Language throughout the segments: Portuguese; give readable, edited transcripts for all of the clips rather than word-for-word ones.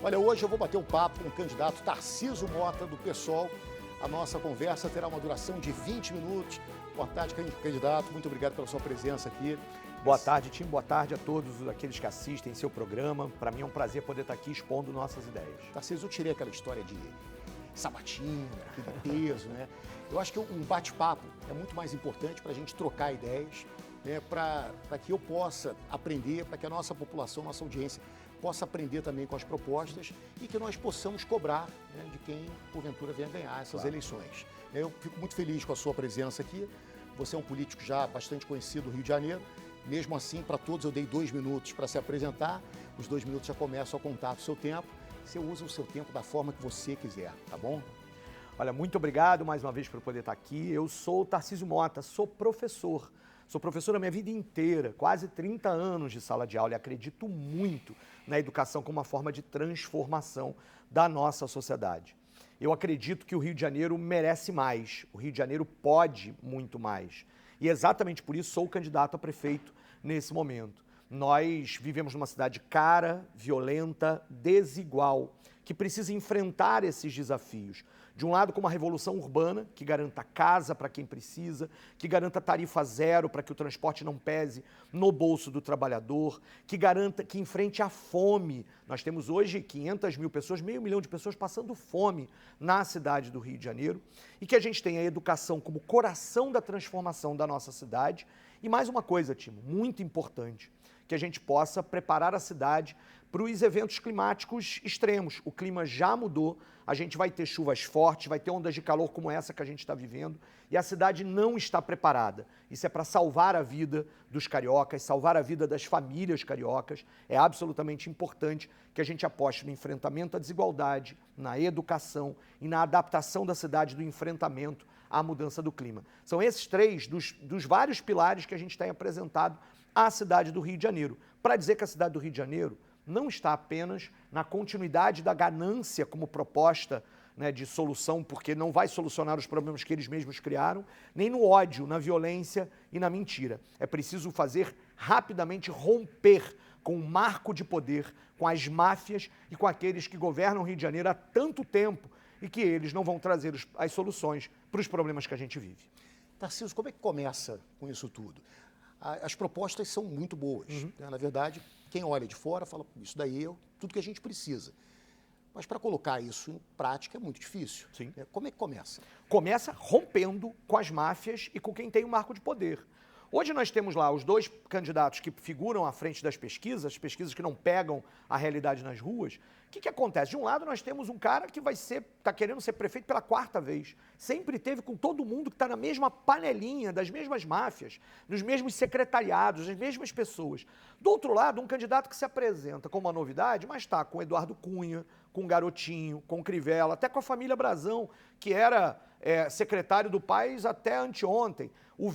Olha, hoje eu vou bater um papo com o candidato Tarcísio Mota, do PSOL. A nossa conversa terá uma duração de 20 minutos. Boa tarde, candidato. Muito obrigado pela sua presença aqui. Boa tarde, Tim. Boa tarde a todos aqueles que assistem seu programa. Para mim é um prazer poder estar aqui expondo nossas ideias. Tarcísio, eu tirei aquela história de sabatina, aquele peso, né? Eu acho que um bate-papo é muito mais importante para a gente trocar ideias, né? Para que eu possa aprender, para que a nossa população, nossa audiência possa aprender também com as propostas e que nós possamos cobrar, né, de quem, porventura, venha ganhar essas eleições. Eu fico muito feliz com a sua presença aqui. Você é um político já bastante conhecido do Rio de Janeiro. Mesmo assim, para todos eu dei 2 minutos para se apresentar. Os 2 minutos já começam a contar o seu tempo. Você usa o seu tempo da forma que você quiser, tá bom? Olha, muito obrigado mais uma vez por poder estar aqui. Eu sou o Tarcísio Mota, sou professor. Sou professor a minha vida inteira, quase 30 anos de sala de aula e acredito muito na educação como uma forma de transformação da nossa sociedade. Eu acredito que o Rio de Janeiro merece mais, o Rio de Janeiro pode muito mais. E exatamente por isso sou o candidato a prefeito nesse momento. Nós vivemos numa cidade cara, violenta, desigual, que precisa enfrentar esses desafios. De um lado, com uma revolução urbana, que garanta casa para quem precisa, que garanta tarifa zero para que o transporte não pese no bolso do trabalhador, que garanta, que enfrente a fome. Nós temos hoje 500 mil pessoas, 500 mil de pessoas passando fome na cidade do Rio de Janeiro, e que a gente tenha a educação como coração da transformação da nossa cidade. E mais uma coisa, Timo, muito importante, que a gente possa preparar a cidade para os eventos climáticos extremos. O clima já mudou, a gente vai ter chuvas fortes, vai ter ondas de calor como essa que a gente está vivendo, e a cidade não está preparada. Isso é para salvar a vida dos cariocas, salvar a vida das famílias cariocas. É absolutamente importante que a gente aposte no enfrentamento à desigualdade, na educação e na adaptação da cidade do enfrentamento à mudança do clima. São esses 3 dos vários pilares que a gente tem apresentado à cidade do Rio de Janeiro, para dizer que a cidade do Rio de Janeiro não está apenas na continuidade da ganância como proposta, né, de solução, porque não vai solucionar os problemas que eles mesmos criaram, nem no ódio, na violência e na mentira. É preciso fazer rapidamente romper com o marco de poder, com as máfias e com aqueles que governam o Rio de Janeiro há tanto tempo e que eles não vão trazer as soluções para os problemas que a gente vive. Tarcísio, como é que começa com isso tudo? As propostas são muito boas. Né? Na verdade, quem olha de fora fala, isso daí é tudo que a gente precisa. Mas para colocar isso em prática é muito difícil. Sim. Como é que começa? Começa rompendo com as máfias e com quem tem o marco de poder. Hoje nós temos lá os 2 candidatos que figuram à frente das pesquisas, as pesquisas que não pegam a realidade nas ruas. O que acontece? De um lado nós temos um cara que está querendo ser prefeito pela 4ª vez. Sempre teve com todo mundo que está na mesma panelinha, das mesmas máfias, nos mesmos secretariados, das mesmas pessoas. Do outro lado, um candidato que se apresenta como uma novidade, mas está com Eduardo Cunha, com Garotinho, com Crivella, até com a família Brazão, que era secretário do País até anteontem. O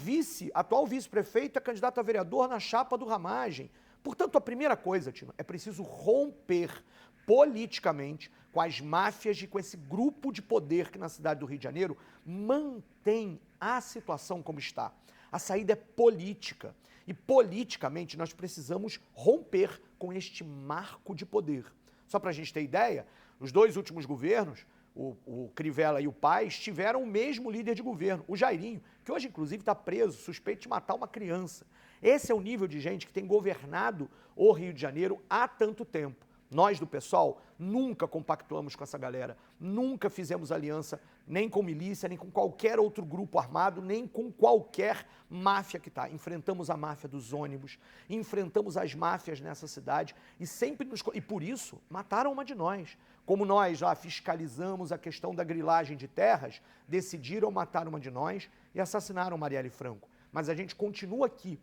atual vice-prefeito é candidato a vereador na chapa do Ramagem. Portanto, a primeira coisa, Tino, é preciso romper politicamente com as máfias e com esse grupo de poder que na cidade do Rio de Janeiro mantém a situação como está. A saída é política. E politicamente nós precisamos romper com este marco de poder. Só para a gente ter ideia, os 2 últimos governos, o Crivella e o Paes, tiveram o mesmo líder de governo, o Jairinho, que hoje inclusive está preso, suspeito de matar uma criança. Esse é o nível de gente que tem governado o Rio de Janeiro há tanto tempo. Nós do PSOL nunca compactuamos com essa galera, nunca fizemos aliança nem com milícia, nem com qualquer outro grupo armado, nem com qualquer máfia que está. Enfrentamos a máfia dos ônibus, enfrentamos as máfias nessa cidade e por isso mataram uma de nós. Como nós já fiscalizamos a questão da grilagem de terras, decidiram matar uma de nós e assassinaram Marielle Franco. Mas a gente continua aqui,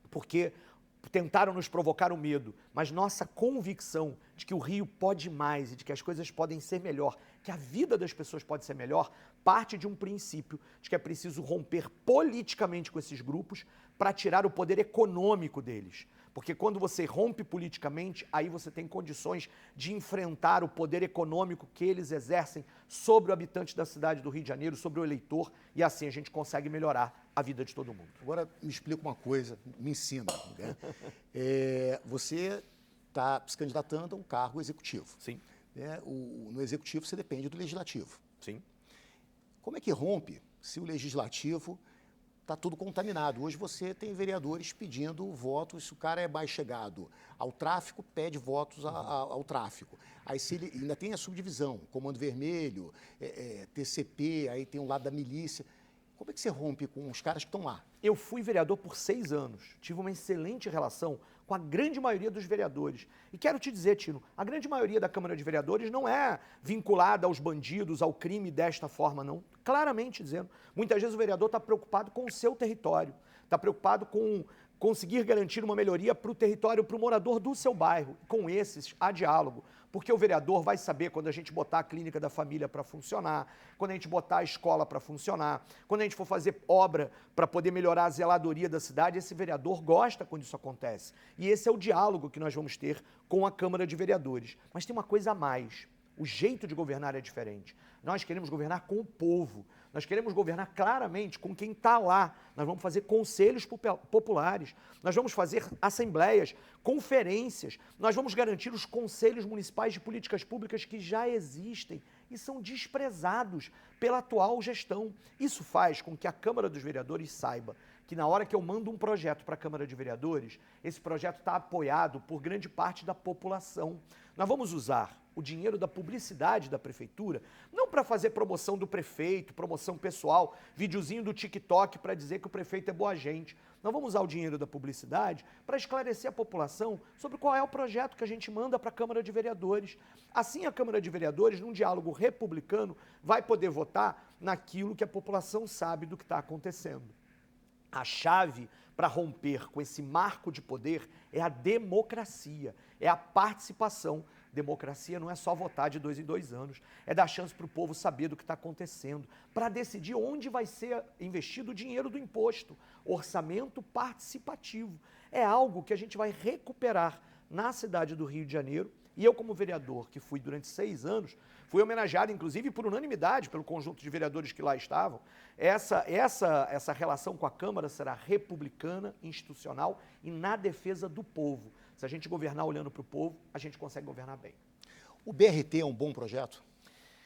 porque tentaram nos provocar o medo, mas nossa convicção de que o Rio pode mais e de que as coisas podem ser melhor, que a vida das pessoas pode ser melhor, parte de um princípio de que é preciso romper politicamente com esses grupos para tirar o poder econômico deles. Porque quando você rompe politicamente, aí você tem condições de enfrentar o poder econômico que eles exercem sobre o habitante da cidade do Rio de Janeiro, sobre o eleitor, e assim a gente consegue melhorar a vida de todo mundo. Agora me explica uma coisa, me ensina. Né? Você está se candidatando a um cargo executivo. Sim, Né? No executivo você depende do legislativo. sim. Como é que rompe se o legislativo está tudo contaminado? Hoje você tem vereadores pedindo votos, se o cara é mais chegado ao tráfico, pede votos ao tráfico. Aí se ele ainda tem a subdivisão, Comando Vermelho, TCP, aí tem o lado da milícia. Como é que você rompe com os caras que estão lá? Eu fui vereador por 6 anos, tive uma excelente relação com a grande maioria dos vereadores. E quero te dizer, Tino, a grande maioria da Câmara de Vereadores não é vinculada aos bandidos, ao crime desta forma, não. Claramente dizendo, muitas vezes o vereador está preocupado com o seu território, está preocupado com conseguir garantir uma melhoria para o território, para o morador do seu bairro. Com esses, há diálogo, porque o vereador vai saber quando a gente botar a clínica da família para funcionar, quando a gente botar a escola para funcionar, quando a gente for fazer obra para poder melhorar a zeladoria da cidade, esse vereador gosta quando isso acontece. E esse é o diálogo que nós vamos ter com a Câmara de Vereadores. Mas tem uma coisa a mais. O jeito de governar é diferente. Nós queremos governar com o povo. Nós queremos governar claramente com quem está lá. Nós vamos fazer conselhos populares. Nós vamos fazer assembleias, conferências. Nós vamos garantir os conselhos municipais de políticas públicas que já existem e são desprezados pela atual gestão. Isso faz com que a Câmara dos Vereadores saiba que na hora que eu mando um projeto para a Câmara de Vereadores, esse projeto está apoiado por grande parte da população. Nós vamos usar o dinheiro da publicidade da prefeitura, não para fazer promoção do prefeito, promoção pessoal, videozinho do TikTok para dizer que o prefeito é boa gente. Nós vamos usar o dinheiro da publicidade para esclarecer a população sobre qual é o projeto que a gente manda para a Câmara de Vereadores. Assim, a Câmara de Vereadores, num diálogo republicano, vai poder votar naquilo que a população sabe do que está acontecendo. A chave para romper com esse marco de poder é a democracia, é a participação. Democracia não é só votar de 2 em 2 anos, é dar chance para o povo saber do que está acontecendo, para decidir onde vai ser investido o dinheiro do imposto. Orçamento participativo. É algo que a gente vai recuperar na cidade do Rio de Janeiro. E eu, como vereador, que fui durante 6 anos, fui homenageado, inclusive, por unanimidade, pelo conjunto de vereadores que lá estavam. Essa relação com a Câmara será republicana, institucional e na defesa do povo. Se a gente governar olhando para o povo, a gente consegue governar bem. O BRT é um bom projeto?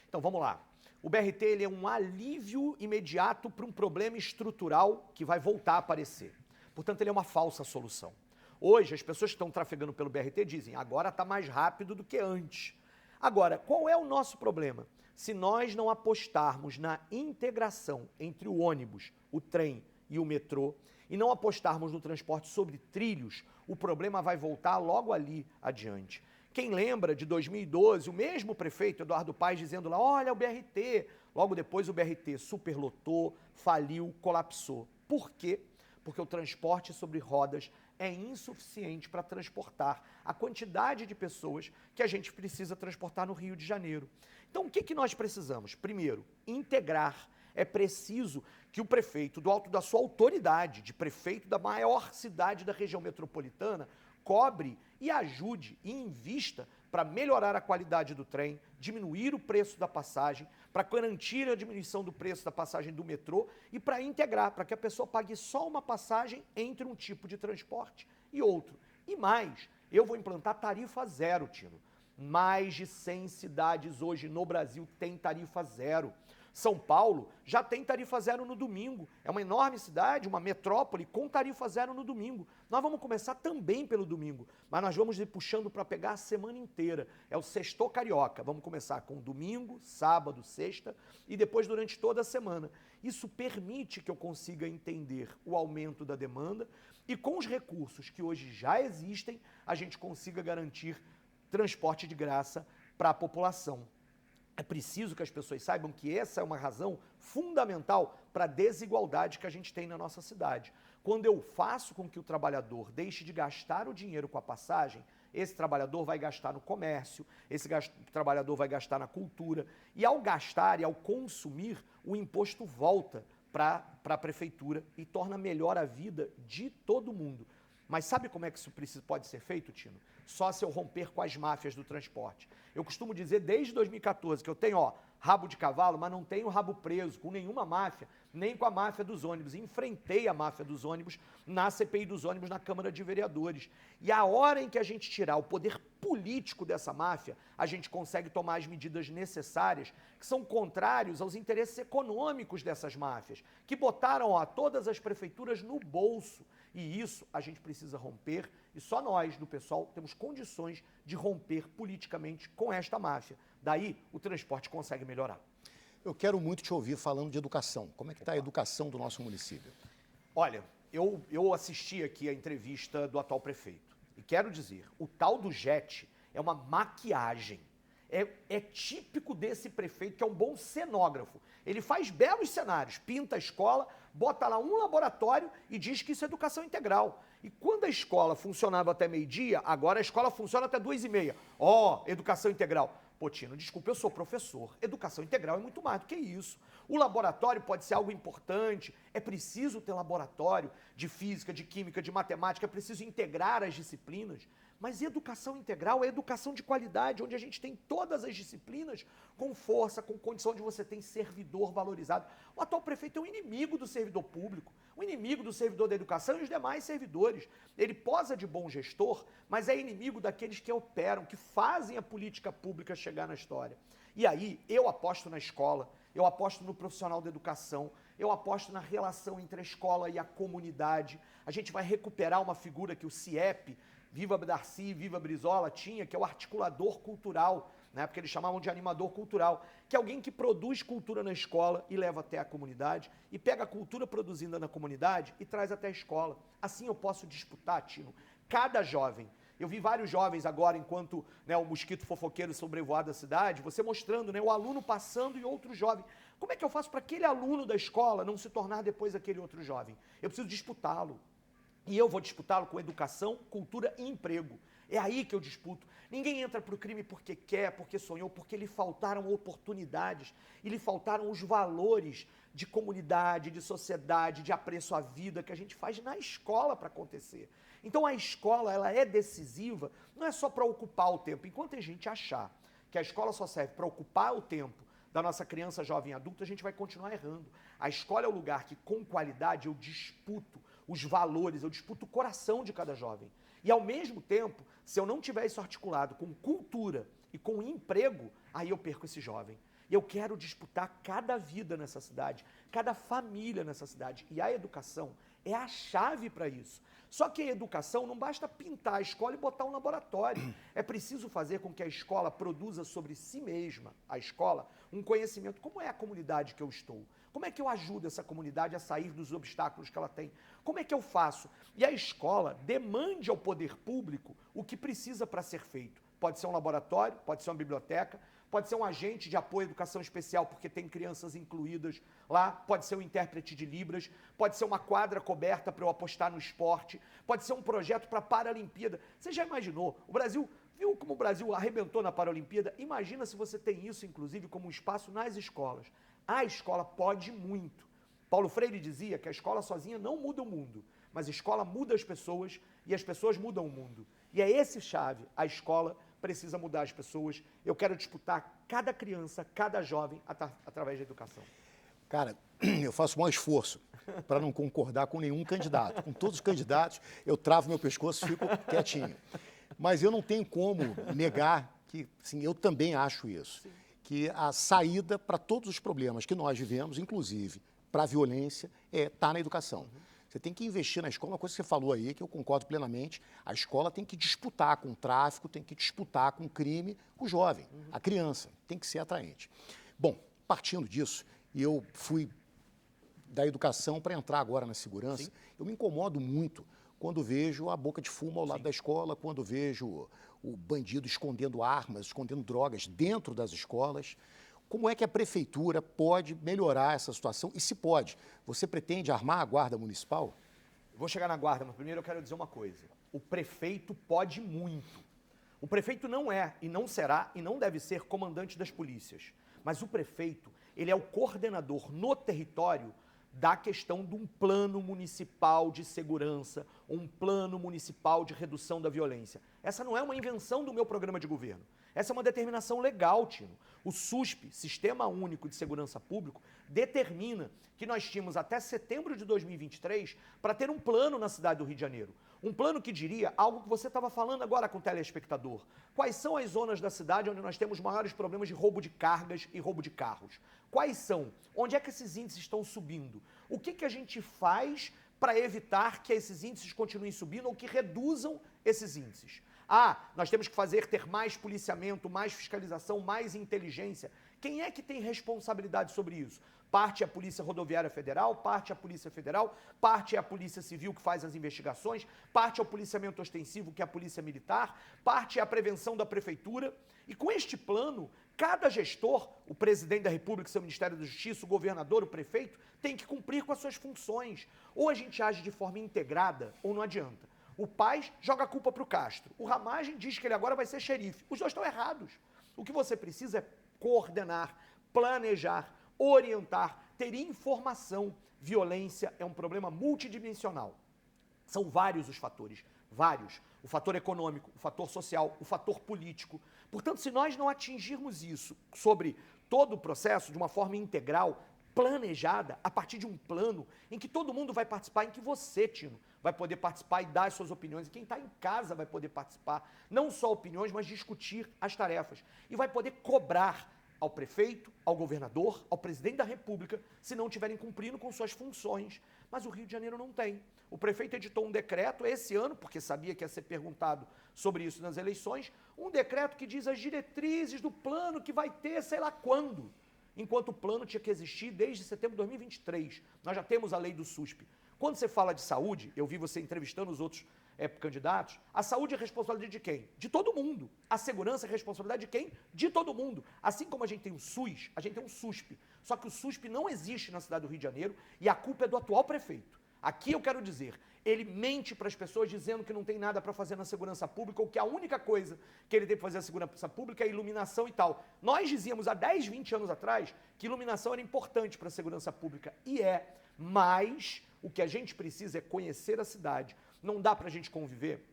Então, vamos lá. O BRT ele é um alívio imediato para um problema estrutural que vai voltar a aparecer. Portanto, ele é uma falsa solução. Hoje, as pessoas que estão trafegando pelo BRT dizem, agora está mais rápido do que antes. Agora, qual é o nosso problema? Se nós não apostarmos na integração entre o ônibus, o trem e o metrô, e não apostarmos no transporte sobre trilhos, o problema vai voltar logo ali adiante. Quem lembra de 2012, o mesmo prefeito, Eduardo Paes, dizendo lá, olha o BRT. Logo depois o BRT superlotou, faliu, colapsou. Por quê? Porque o transporte sobre rodas é insuficiente para transportar a quantidade de pessoas que a gente precisa transportar no Rio de Janeiro. Então, o que nós precisamos? Primeiro, integrar. É preciso que o prefeito, do alto da sua autoridade, de prefeito da maior cidade da região metropolitana, cobre e ajude e invista para melhorar a qualidade do trem, diminuir o preço da passagem, para garantir a diminuição do preço da passagem do metrô e para integrar, para que a pessoa pague só uma passagem entre um tipo de transporte e outro. E mais, eu vou implantar tarifa zero, Tino. Mais de 100 cidades hoje no Brasil têm tarifa zero. São Paulo já tem tarifa zero no domingo. É uma enorme cidade, uma metrópole com tarifa zero no domingo. Nós vamos começar também pelo domingo, mas nós vamos ir puxando para pegar a semana inteira. É o sexto carioca. Vamos começar com domingo, sábado, sexta e depois durante toda a semana. Isso permite que eu consiga entender o aumento da demanda e com os recursos que hoje já existem, a gente consiga garantir transporte de graça para a população. É preciso que as pessoas saibam que essa é uma razão fundamental para a desigualdade que a gente tem na nossa cidade. Quando eu faço com que o trabalhador deixe de gastar o dinheiro com a passagem, esse trabalhador vai gastar no comércio, trabalhador vai gastar na cultura, e ao gastar e ao consumir, o imposto volta para a prefeitura e torna melhor a vida de todo mundo. Mas sabe como é que isso pode ser feito, Tino? Só se eu romper com as máfias do transporte. Eu costumo dizer desde 2014 que eu tenho, rabo de cavalo, mas não tenho rabo preso com nenhuma máfia, nem com a máfia dos ônibus. Enfrentei a máfia dos ônibus na CPI dos ônibus na Câmara de Vereadores. E a hora em que a gente tirar o poder político dessa máfia, a gente consegue tomar as medidas necessárias, que são contrários aos interesses econômicos dessas máfias, que botaram todas as prefeituras no bolso. E isso a gente precisa romper, e só nós, do pessoal, temos condições de romper politicamente com esta máfia. Daí, o transporte consegue melhorar. Eu quero muito te ouvir falando de educação. Como é que está a educação do nosso município? Olha, eu assisti aqui a entrevista do atual prefeito. E quero dizer, o tal do JET é uma maquiagem. É típico desse prefeito, que é um bom cenógrafo. Ele faz belos cenários, pinta a escola, bota lá um laboratório e diz que isso é educação integral. E quando a escola funcionava até meio-dia, agora a escola funciona até 2h30. Educação integral. Pô, Tino, desculpa, eu sou professor. Educação integral é muito mais do que isso. O laboratório pode ser algo importante, é preciso ter laboratório de física, de química, de matemática, é preciso integrar as disciplinas. Mas educação integral é educação de qualidade, onde a gente tem todas as disciplinas com força, com condição de você ter servidor valorizado. O atual prefeito é um inimigo do servidor público, um inimigo do servidor da educação e os demais servidores. Ele posa de bom gestor, mas é inimigo daqueles que operam, que fazem a política pública chegar na história. E aí, eu aposto na escola, eu aposto no profissional da educação, eu aposto na relação entre a escola e a comunidade. A gente vai recuperar uma figura que o CIEP, Viva Darcy, Viva Brizola, tinha, que é o articulador cultural, na época eles chamavam de animador cultural, que é alguém que produz cultura na escola e leva até a comunidade, e pega a cultura produzida na comunidade e traz até a escola. Assim eu posso disputar, Tino, cada jovem. Eu vi vários jovens agora, enquanto o mosquito fofoqueiro sobrevoava a cidade, você mostrando o aluno passando e outro jovem. Como é que eu faço para aquele aluno da escola não se tornar depois aquele outro jovem? Eu preciso disputá-lo. E eu vou disputá-lo com educação, cultura e emprego. É aí que eu disputo. Ninguém entra para o crime porque quer, porque sonhou, porque lhe faltaram oportunidades e lhe faltaram os valores de comunidade, de sociedade, de apreço à vida que a gente faz na escola para acontecer. Então a escola, ela é decisiva, não é só para ocupar o tempo. Enquanto a gente achar que a escola só serve para ocupar o tempo da nossa criança, jovem e adulto, a gente vai continuar errando. A escola é o lugar que, com qualidade, eu disputo os valores, eu disputo o coração de cada jovem. E, ao mesmo tempo, se eu não tiver isso articulado com cultura e com emprego, aí eu perco esse jovem. E eu quero disputar cada vida nessa cidade, cada família nessa cidade. E a educação é a chave para isso. Só que a educação não basta pintar a escola e botar um laboratório. É preciso fazer com que a escola produza sobre si mesma, a escola, um conhecimento. Como é a comunidade que eu estou? Como é que eu ajudo essa comunidade a sair dos obstáculos que ela tem? Como é que eu faço? E a escola demande ao poder público o que precisa para ser feito. Pode ser um laboratório, pode ser uma biblioteca, pode ser um agente de apoio à educação especial, porque tem crianças incluídas lá, pode ser um intérprete de Libras, pode ser uma quadra coberta para eu apostar no esporte, pode ser um projeto para a Paralimpíada. Você já imaginou? O Brasil, viu como o Brasil arrebentou na Paralimpíada? Imagina se você tem isso, inclusive, como um espaço nas escolas. A escola pode muito. Paulo Freire dizia que a escola sozinha não muda o mundo, mas a escola muda as pessoas e as pessoas mudam o mundo. E é esse chave, a escola precisa mudar as pessoas. Eu quero disputar cada criança, cada jovem através da educação. Cara, eu faço o maior esforço para não concordar com nenhum candidato. Com todos os candidatos, eu travo meu pescoço e fico quietinho. Mas eu não tenho como negar que, sim, eu também acho isso. Sim. Que a saída para todos os problemas que nós vivemos, inclusive para a violência, está na educação. Você tem que investir na escola, uma coisa que você falou aí, que eu concordo plenamente, a escola tem que disputar com o tráfico, tem que disputar com o crime, com o jovem, a criança, tem que ser atraente. Bom, partindo disso, eu fui da educação para entrar agora na segurança. Sim. Eu me incomodo muito quando vejo a boca de fumo ao lado da escola, quando vejo o bandido escondendo armas, escondendo drogas dentro das escolas. Como é que a prefeitura pode melhorar essa situação? E se pode, você pretende armar a guarda municipal? Vou chegar na guarda, mas primeiro eu quero dizer uma coisa. O prefeito pode muito. O prefeito não é, e não será, e não deve ser comandante das polícias. Mas o prefeito, ele é o coordenador no território da questão de um plano municipal de segurança, um plano municipal de redução da violência. Essa não é uma invenção do meu programa de governo. Essa é uma determinação legal, Tino. O SUSP, Sistema Único de Segurança Pública, determina que nós tínhamos até setembro de 2023 para ter um plano na cidade do Rio de Janeiro. Um plano que diria algo que você estava falando agora com o telespectador. Quais são as zonas da cidade onde nós temos maiores problemas de roubo de cargas e roubo de carros? Quais são? Onde é que esses índices estão subindo? O que a gente faz para evitar que esses índices continuem subindo ou que reduzam esses índices? Nós temos que ter mais policiamento, mais fiscalização, mais inteligência. Quem é que tem responsabilidade sobre isso? Parte é a Polícia Rodoviária Federal, parte é a Polícia Federal, parte é a Polícia Civil que faz as investigações, parte é o policiamento ostensivo, que é a Polícia Militar, parte é a prevenção da Prefeitura. E com este plano, cada gestor, o presidente da República, seu Ministério da Justiça, o governador, o prefeito, tem que cumprir com as suas funções. Ou a gente age de forma integrada, ou não adianta. O Paes joga a culpa para o Castro. O Ramagem diz que ele agora vai ser xerife. Os dois estão errados. O que você precisa é coordenar, planejar, orientar, ter informação. Violência é um problema multidimensional. São vários os fatores, vários. O fator econômico, o fator social, o fator político. Portanto, se nós não atingirmos isso sobre todo o processo de uma forma integral, planejada, a partir de um plano em que todo mundo vai participar, em que você, Tino, vai poder participar e dar as suas opiniões, e quem está em casa vai poder participar, não só opiniões, mas discutir as tarefas. E vai poder cobrar ao prefeito, ao governador, ao presidente da República, se não estiverem cumprindo com suas funções. Mas o Rio de Janeiro não tem. O prefeito editou um decreto esse ano, porque sabia que ia ser perguntado sobre isso nas eleições, um decreto que diz as diretrizes do plano que vai ter sei lá quando, enquanto o plano tinha que existir desde setembro de 2023. Nós já temos a lei do SUSP. Quando você fala de saúde, eu vi você entrevistando os outros candidatos, a saúde é responsabilidade de quem? De todo mundo. A segurança é responsabilidade de quem? De todo mundo. Assim como a gente tem o SUS, a gente tem um SUSP. Só que o SUSP não existe na cidade do Rio de Janeiro e a culpa é do atual prefeito. Aqui eu quero dizer, ele mente para as pessoas dizendo que não tem nada para fazer na segurança pública ou que a única coisa que ele tem para fazer na segurança pública é iluminação e tal. Nós dizíamos há 10, 20 anos atrás que iluminação era importante para a segurança pública e mas o que a gente precisa é conhecer a cidade. Não dá para a gente conviver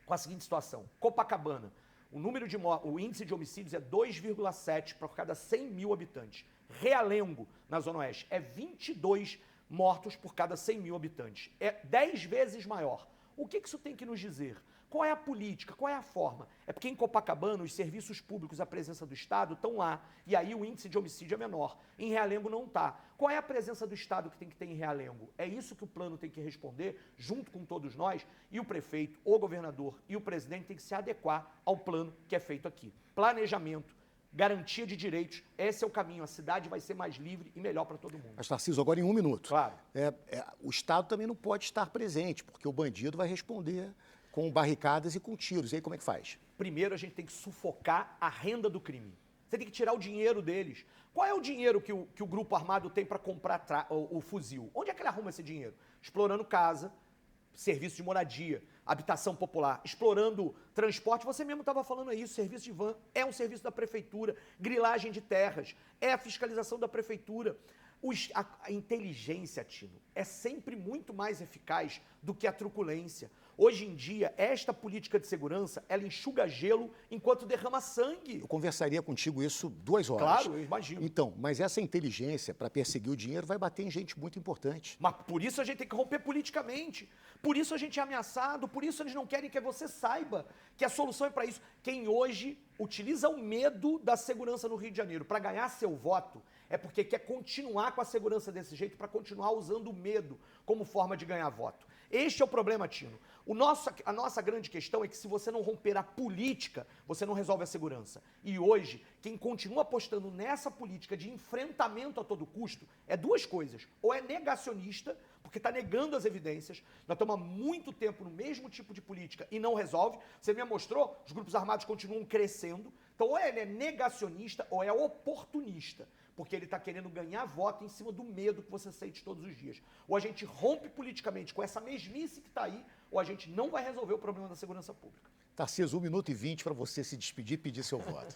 com a seguinte situação. Copacabana, o índice de homicídios é 2,7 para cada 100 mil habitantes. Realengo, na Zona Oeste, é 22 mortos por cada 100 mil habitantes. É 10 vezes maior. O que isso tem que nos dizer? Qual é a política? Qual é a forma? É porque em Copacabana os serviços públicos, a presença do Estado estão lá, e aí o índice de homicídio é menor. Em Realengo não está. Qual é a presença do Estado que tem que ter em Realengo? É isso que o plano tem que responder, junto com todos nós, e o prefeito, o governador e o presidente tem que se adequar ao plano que é feito aqui. Planejamento, garantia de direitos, esse é o caminho. A cidade vai ser mais livre e melhor para todo mundo. Mas, Tarcísio, agora em um minuto. Claro. O Estado também não pode estar presente, porque o bandido vai responder com barricadas e com tiros. E aí como é que faz? Primeiro a gente tem que sufocar a renda do crime. Você tem que tirar o dinheiro deles. Qual é o dinheiro que o grupo armado tem para comprar o fuzil? Onde é que ele arruma esse dinheiro? Explorando casa, serviço de moradia, habitação popular, explorando transporte. Você mesmo estava falando aí, serviço de van é um serviço da prefeitura, grilagem de terras, é a fiscalização da prefeitura. A inteligência, Tino, é sempre muito mais eficaz do que a truculência. Hoje em dia, esta política de segurança, ela enxuga gelo enquanto derrama sangue. Eu conversaria contigo isso 2 horas. Claro, eu imagino. Então, mas essa inteligência para perseguir o dinheiro vai bater em gente muito importante. Mas por isso a gente tem que romper politicamente. Por isso a gente é ameaçado, por isso eles não querem que você saiba que a solução é para isso. Quem hoje utiliza o medo da segurança no Rio de Janeiro para ganhar seu voto é porque quer continuar com a segurança desse jeito, para continuar usando o medo como forma de ganhar voto. Este é o problema, Tino. A nossa grande questão é que se você não romper a política, você não resolve a segurança. E hoje, quem continua apostando nessa política de enfrentamento a todo custo é 2 coisas. Ou é negacionista, porque está negando as evidências. Nós estamos há muito tempo no mesmo tipo de política e não resolve. Você me mostrou, os grupos armados continuam crescendo. Então ou ele é negacionista ou é oportunista. Porque ele está querendo ganhar voto em cima do medo que você sente todos os dias. Ou a gente rompe politicamente com essa mesmice que está aí, ou a gente não vai resolver o problema da segurança pública. Tarcísio, 1 minuto e 20 para você se despedir e pedir seu voto.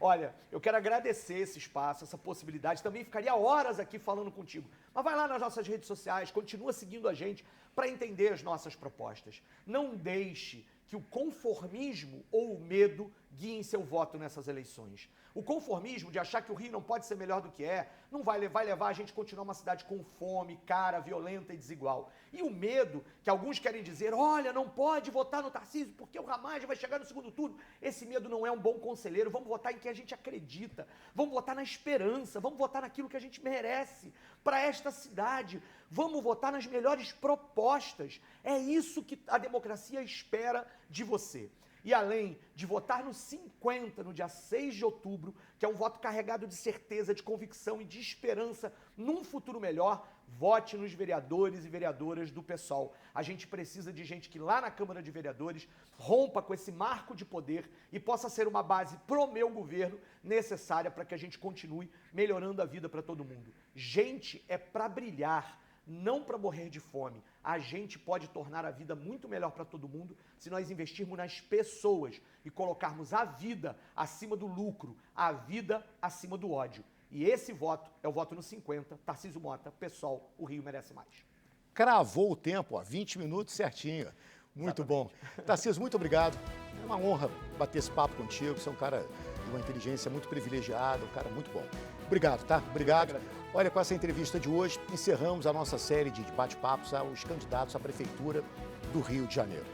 Olha, eu quero agradecer esse espaço, essa possibilidade. Também ficaria horas aqui falando contigo. Mas vai lá nas nossas redes sociais, continua seguindo a gente para entender as nossas propostas. Não deixe que o conformismo ou o medo guiem seu voto nessas eleições. O conformismo de achar que o Rio não pode ser melhor do que não vai levar a gente a continuar uma cidade com fome, cara, violenta e desigual. E o medo, que alguns querem dizer, olha, não pode votar no Tarcísio porque o Ramagem vai chegar no segundo turno. Esse medo não é um bom conselheiro. Vamos votar em quem a gente acredita. Vamos votar na esperança. Vamos votar naquilo que a gente merece para esta cidade. Vamos votar nas melhores propostas. É isso que a democracia espera de você. E além de votar no 50, no dia 6 de outubro, que é um voto carregado de certeza, de convicção e de esperança num futuro melhor, vote nos vereadores e vereadoras do PSOL. A gente precisa de gente que lá na Câmara de Vereadores rompa com esse marco de poder e possa ser uma base pro meu governo necessária para que a gente continue melhorando a vida para todo mundo. Gente é para brilhar, não para morrer de fome. A gente pode tornar a vida muito melhor para todo mundo se nós investirmos nas pessoas e colocarmos a vida acima do lucro, a vida acima do ódio. E esse voto é o voto no 50, Tarcísio Mota, PSOL, o Rio merece mais. Cravou o tempo, ó, 20 minutos certinho. Muito bom. Tarcísio, muito obrigado. É uma honra bater esse papo contigo. Você é um cara de uma inteligência muito privilegiada, um cara muito bom. Obrigado, tá? Obrigado. Olha, com essa entrevista de hoje, encerramos a nossa série de bate-papos aos candidatos à Prefeitura do Rio de Janeiro.